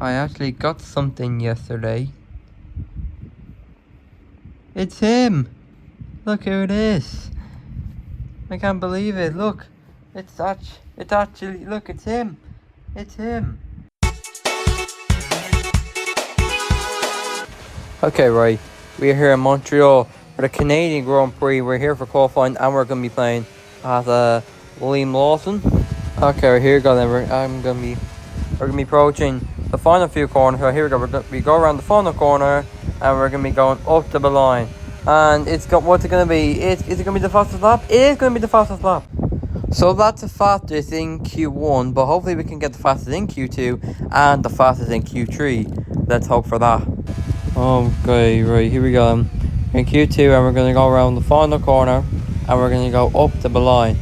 I actually got something yesterday. It's him! Look who it is! I can't believe it, look! It's actually, look, it's him! It's him! Okay, right. We're here in Montreal for the Canadian Grand Prix. We're here for qualifying and we're going to be playing as Liam Lawson. Okay, right, here we go then. We're going to be approaching the final few corners. So here we go. We go around the final corner and we're going to be going up to the line. And what's it going to be? Is it going to be the fastest lap? It is going to be the fastest lap. So that's the fastest in Q1, but hopefully we can get the fastest in Q2 and the fastest in Q3. Let's hope for that. Okay, right, here we go. In Q2 and we're going to go around the final corner and we're going to go up to the line.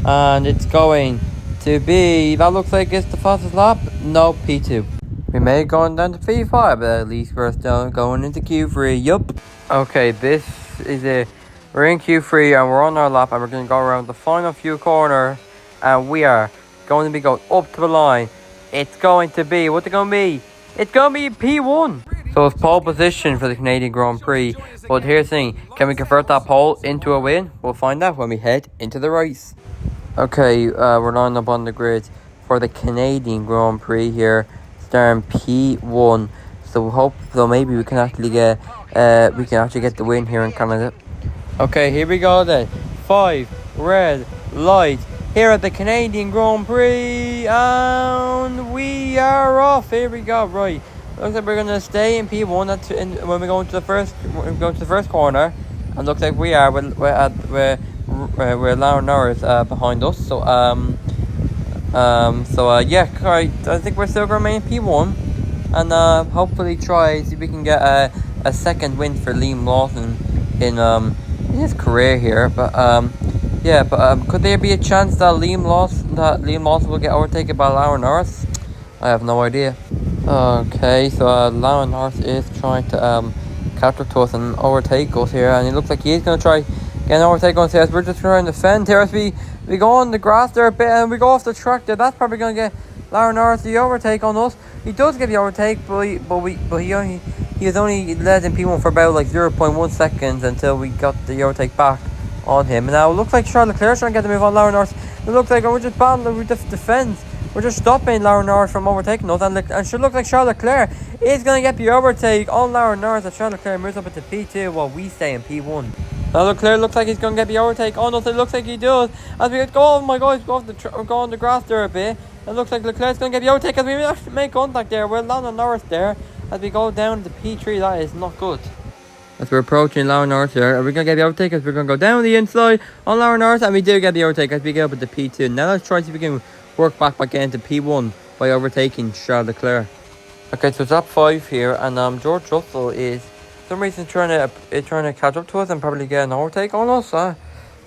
And it's going to be, that looks like it's the fastest lap. No, P2. We may go down to P5, but at least we're still going into Q3. Yup. Okay, this is it. We're in Q3 and we're on our lap and we're going to go around the final few corners and we are going to be going up to the line. It's going to be, what's it going to be? It's going to be P1. So it's pole position for the Canadian Grand Prix. But here's the thing, can we convert that pole into a win? We'll find out when we head into the race. Okay, we're lining up on the grid for the Canadian Grand Prix here, starting P1. So maybe we can actually get the win here in Canada. Okay, here we go then. 5 red lights here at the Canadian Grand Prix, and we are off. Here we go. Right, looks like we're gonna stay in P1 when we go into the first corner, and looks like we are. We're Lauren Norris behind us. So yeah, right. I think we're still gonna remain P1, and hopefully try see if we can get a second win for Liam Lawson in his career here. But could there be a chance that Liam Lawson will get overtaken by Lauren Norris? I have no idea. Okay, so Lauren Norris is trying to catch up to us and overtake us here, and it looks like he is going to try get an overtake on us. We're just trying to defend here as we go on the grass there a bit and we go off the track there. That's probably going to get Lauren Norris the overtake on us. He does get the overtake, but he was only led in P1 for about like 0.1 seconds until we got the overtake back on him. And now it looks like Charles Leclerc's trying to get the move on Lauren Norris. It looks like we're just battling with the defense. We're just stopping Lauren Norris from overtaking us. And it looks like Charles Leclerc is going to get the overtake on Lauren Norris. And Charles Leclerc moves up into P2 while we stay in P1. Now Leclerc looks like he's going to get the overtake on us. It looks like he does. As we go, oh my God, we go on the grass there a bit. It looks like Leclerc's going to get the overtake as we actually make contact there. We're Lauren Norris there. As we go down to P3, that is not good. As we're approaching Lauren Norris here, are we going to get the overtake? As we're going to go down the inside on Lauren Norris, and we do get the overtake as we get up into P2. Now let's try to see if we can work back into P1 by overtaking Charles Leclerc. Okay, so it's lap 5 here, and George Russell is for some reason trying to catch up to us and probably get an overtake on us. I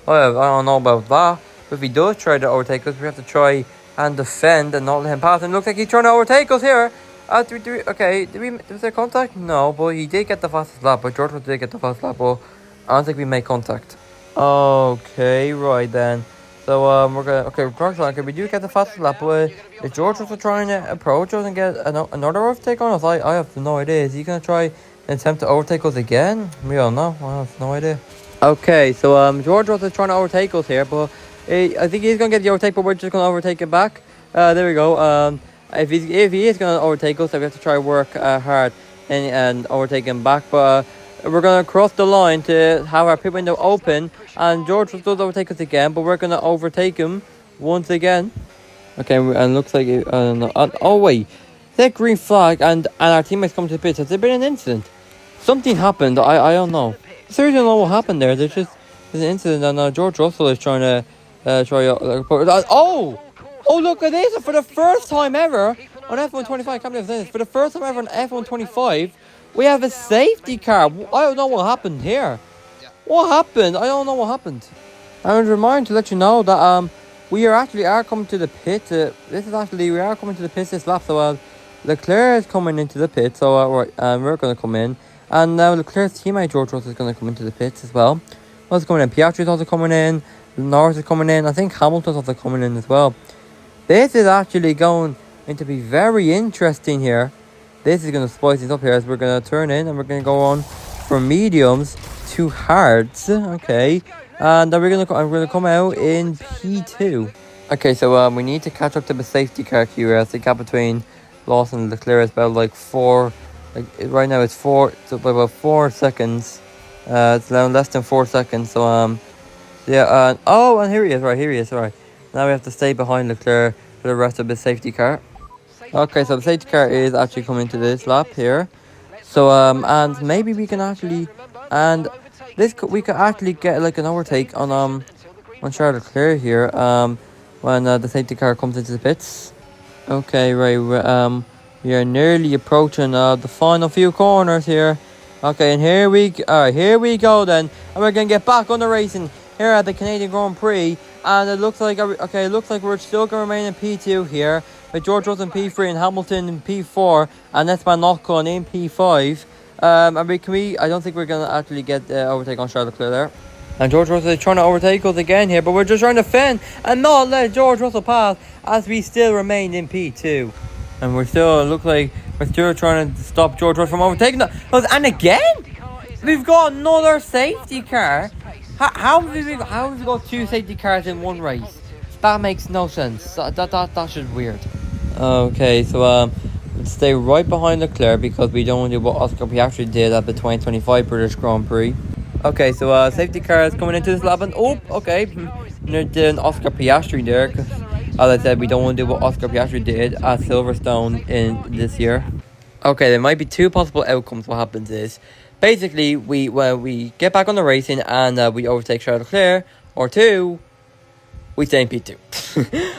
don't know about that. But if he does try to overtake us, we have to try and defend and not let him pass. And it looks like he's trying to overtake us here. Was there contact? No, but he did get the fastest lap. But George did get the fastest lap, but I don't think we made contact. Okay, right then. So we do get the fastest lap, but is George also trying to approach us and get another overtake on us? I have no idea. Is he going to try and attempt to overtake us again? We don't know. I have no idea. Okay, so George was trying to overtake us here, but I think he's going to get the overtake, but we're just going to overtake it back. There we go. If he is going to overtake us, then we have to try work hard and overtake him back. But we're going to cross the line to have our pit window open, and George does overtake us again, but we're going to overtake him once again. Okay, and looks like oh wait, that green flag, and our teammates come to the pits. Has there been an incident? Something happened. I don't know. Seriously, don't know what happened there. There's an incident, and George Russell is trying to Oh, look at this! For the first time ever on F125, I can't believe this. For the first time ever on F125, we have a safety car. I don't know what happened here. What happened? I don't know what happened. I would remind to let you know that we are coming to the pit. We are coming to the pit this lap. So Leclerc is coming into the pit. So we're going to come in, and now Leclerc's teammate George Russell is going to come into the pits as well. What's coming in? Piastri's also coming in. Norris is coming in. I think Hamilton's also coming in as well. This is actually going to be very interesting here. this is going to spice things up here as we're going to turn in and we're going to go on from mediums to hards. Okay. And then we're gonna come out in P2. Okay, so we need to catch up to the safety car queue. As the gap between Lawson and Leclerc is about like right now it's about 4 seconds. It's now less than 4 seconds. So yeah. And here he is. Right. Now we have to stay behind Leclerc for the rest of the safety car. Okay, so the safety car is actually coming to this lap here. So and maybe we can actually we could actually get like an overtake on Charles Leclerc here when the safety car comes into the pits. Okay, right. We are nearly approaching the final few corners here. Okay, and here we go then, and we're gonna get back on the racing here at the Canadian Grand Prix, and it looks like we're still gonna remain in P2 here with George Russell in P3 and Hamilton in P4 and Esteban Ocon in P5. I don't think we're gonna actually get overtake on Charles Leclerc there. And George Russell is trying to overtake us again here, but we're just trying to fend and not let George Russell pass as we still remain in P2. And we're still trying to stop George Russell from overtaking us. And again, we've got another safety car. How have we got 2 safety cars in one race? That makes no sense. That's just weird. Okay, so stay right behind Leclerc because we don't want to do what Oscar Piastri did at the 2025 British Grand Prix. Okay, so safety car is coming into this lap and did Oscar Piastri there. Cause, as I said, we don't want to do what Oscar Piastri did at Silverstone in this year. Okay, there might be 2 possible outcomes. What happens is, basically, we get back on the racing and we overtake Charles Leclerc, or 2, we stay in P2.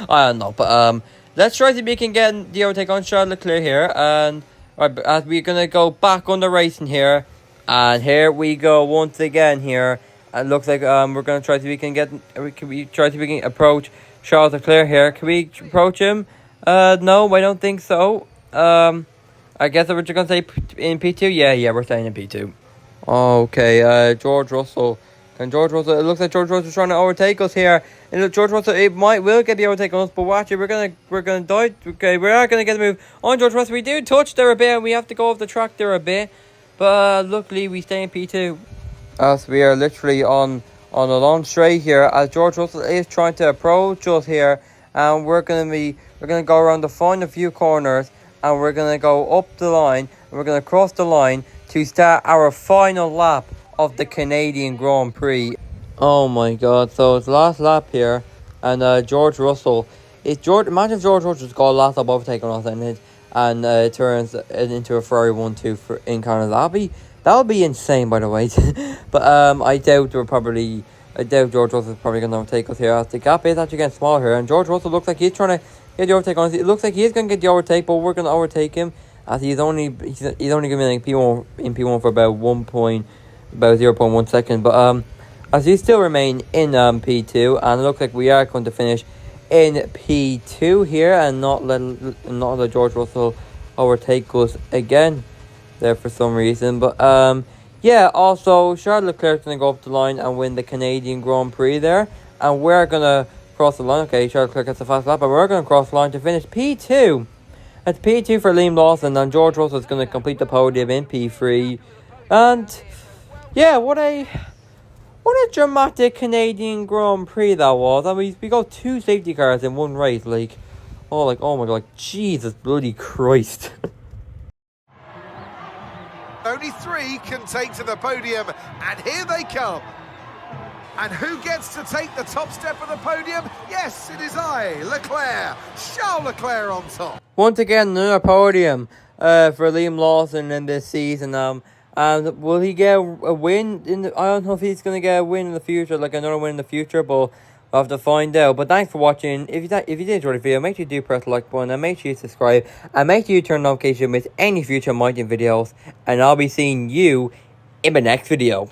I don't know, but let's try to see if we can get the overtake on Charles Leclerc here, and as we're gonna go back on the racing here, and here we go once again here. It looks like we're gonna try to see if we can approach Charles Leclerc here. Can we approach him? No, I don't think so. I guess we're just gonna stay in P2. Yeah, we're staying in P2. Okay, George Russell. It looks like George Russell's trying to overtake us here. And look, George Russell, will get the overtake on us, but watch it, we're gonna die. Okay, we are gonna get the move on George Russell. We do touch there a bit, and we have to go off the track there a bit. But luckily, we stay in P2. As we are literally on a long straight here, as George Russell is trying to approach us here, and we're gonna go around the final few corners, and we're gonna go up the line, and we're gonna cross the line to start our final lap of the Canadian Grand Prix. Oh my God! So it's last lap here, and George Russell. Imagine if George Russell's got a last lap overtake on us, and it turns into a Ferrari 1-2 in Canada. That would be insane, by the way. But I doubt George Russell's probably going to overtake us here. As the gap is actually getting small here, and George Russell looks like he's trying to get the overtake on us. It looks like he's going to get the overtake, but we're going to overtake him as he's only going to be like P1 for about 0.1 second. But as we still remain in P2, and it looks like we are going to finish in P2 here and not let George Russell overtake us again there for some reason. But yeah, also Charles Leclerc's gonna go up the line and win the Canadian Grand Prix there, and we're gonna cross the line. Okay, Charles Leclerc gets a fast lap, but we're gonna cross the line to finish P2. It's P2 for Liam Lawson, and George Russell is gonna complete the podium in P3. And yeah, what a dramatic Canadian Grand Prix that was. I mean, we got 2 safety cars in one race. Oh my God, Jesus bloody Christ. Only 3 can take to the podium, and here they come. And who gets to take the top step of the podium? Yes, it is Leclerc. Charles Leclerc on top. Once again, another podium for Liam Lawson in this season. And will he get a win? I don't know if he's going to get a win in the future, like another win in the future, but we'll have to find out. But thanks for watching. If you did enjoy the video, make sure you do press the like button, and make sure you subscribe, and make sure you turn notifications with any future MyTeam videos, and I'll be seeing you in the next video.